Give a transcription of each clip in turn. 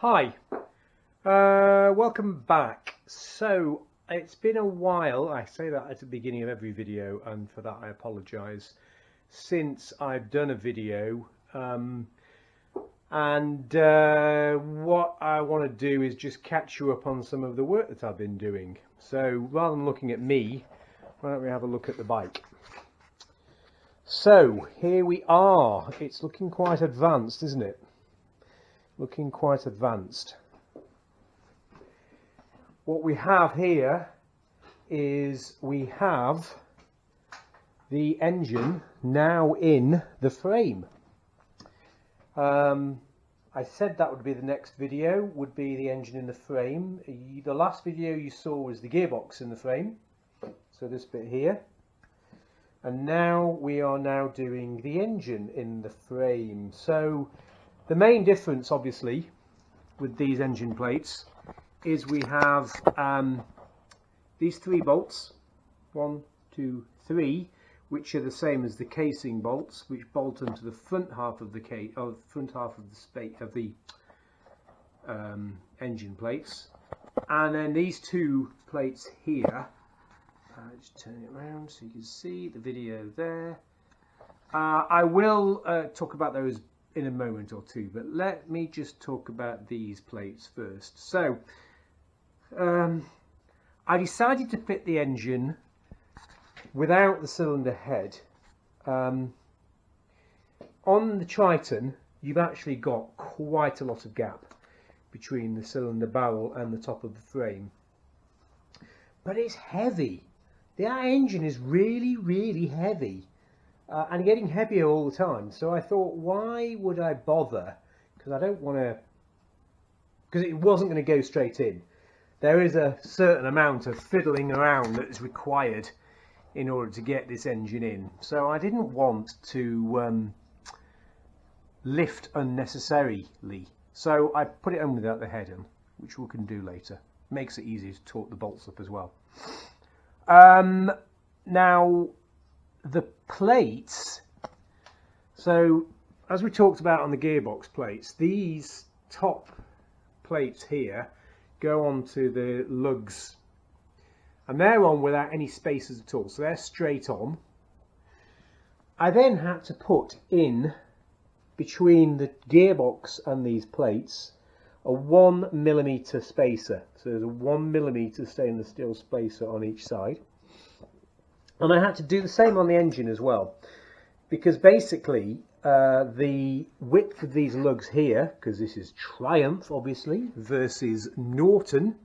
Hi, welcome back. So it's been a while, I say that at the beginning of every video, and for that I apologise, since I've done a video, what I want to do is just catch you up on some of the work that I've been doing. So rather than looking at me, why don't we have a look at the bike? So here we are. It's looking quite advanced, isn't it? Looking quite advanced. What we have here is we have the engine now in the frame. I said that would be the next video, would be the engine in the frame. The last video you saw was the gearbox in the frame, so this bit here. And now we are now doing the engine in the frame. So the main difference, obviously, with these engine plates is we have these 3 bolts, 1, 2, 3, which are the same as the casing bolts, which bolt into the front half of the engine plates, and then these 2 plates here. Just turn it around so you can see the video there. I will talk about those in a moment or two, but let me just talk about these plates first. So I decided to fit the engine without the cylinder head. On the Triton you've actually got quite a lot of gap between the cylinder barrel and the top of the frame, but it's heavy. That engine is really heavy. And getting heavier all the time, so I thought, why would I bother? Because I don't want to, because it wasn't going to go straight in. There is a certain amount of fiddling around that is required in order to get this engine in, so I didn't want to lift unnecessarily, so I put it on without the head on, which we can do later. Makes it easier to torque the bolts up as well. Now the plates, so as we talked about on the gearbox plates, these top plates here go onto the lugs, and they're on without any spacers at all, so they're straight on. I then had to put in between the gearbox and these plates a 1mm spacer, so there's a 1mm stainless steel spacer on each side. And I had to do the same on the engine as well, because basically the width of these lugs here, because this is Triumph obviously versus Norton,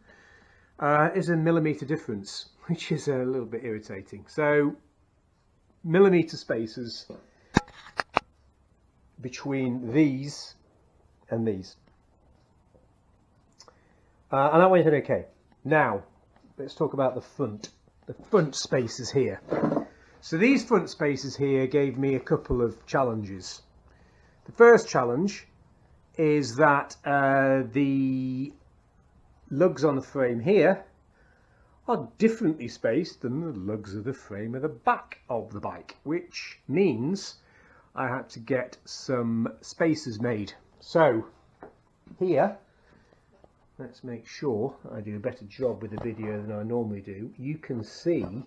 is a millimetre difference, which is a little bit irritating. So millimetre spacers between these and these. And that went in okay. Now let's talk about the front spaces here. So these front spaces here gave me a couple of challenges. The first challenge is that the lugs on the frame here are differently spaced than the lugs of the frame of the back of the bike, which means I had to get some spacers made. So here, let's make sure I do a better job with the video than I normally do. You can see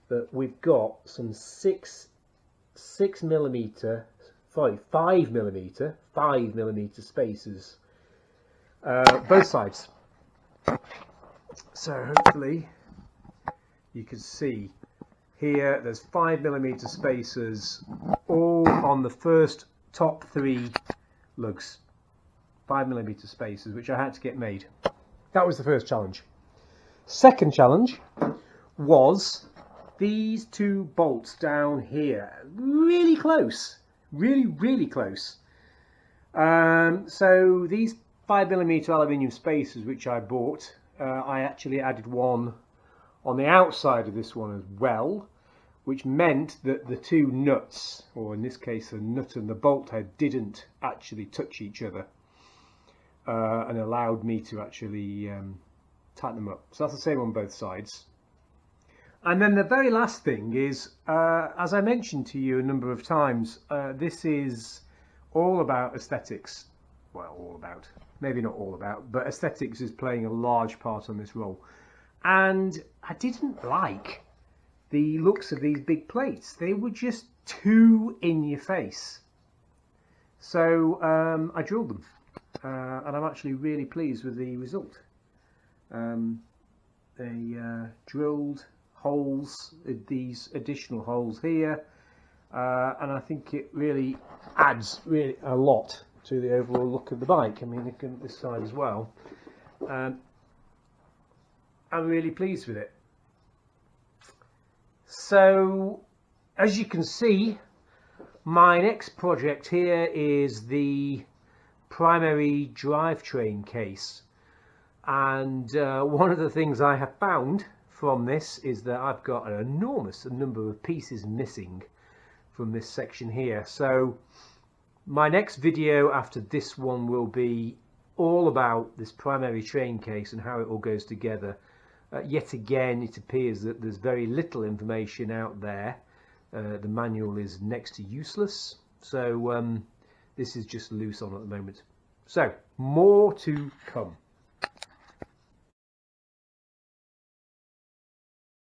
that we've got some 5mm spacers, both sides. So hopefully you can see here there's 5mm spacers all on the first top 3 lugs. 5mm spacers, which I had to get made. That was the first challenge. Second challenge was these 2 bolts down here, really close, really close. So these 5mm aluminium spacers which I bought, I actually added one on the outside of this one as well, which meant that the 2 nuts, or in this case the nut and the bolt head, didn't actually touch each other. And allowed me to actually tighten them up. So that's the same on both sides. And then the very last thing is, as I mentioned to you a number of times, this is all about aesthetics. well, all about, maybe not all about, but aesthetics is playing a large part on this roll. And I didn't like the looks of these big plates. They were just too in your face. So I drilled them, and I'm actually really pleased with the result. They drilled holes, these additional holes here, and I think it really adds really a lot to the overall look of the bike. I mean, you can this side as well. I'm really pleased with it. So, as you can see, my next project here is the primary drivetrain case. And one of the things I have found from this is that I've got an enormous number of pieces missing from this section here. So my next video after this one will be all about this primary train case and how it all goes together. Yet again, it appears that there's very little information out there. The manual is next to useless, so this is just loose on at the moment. So more to come.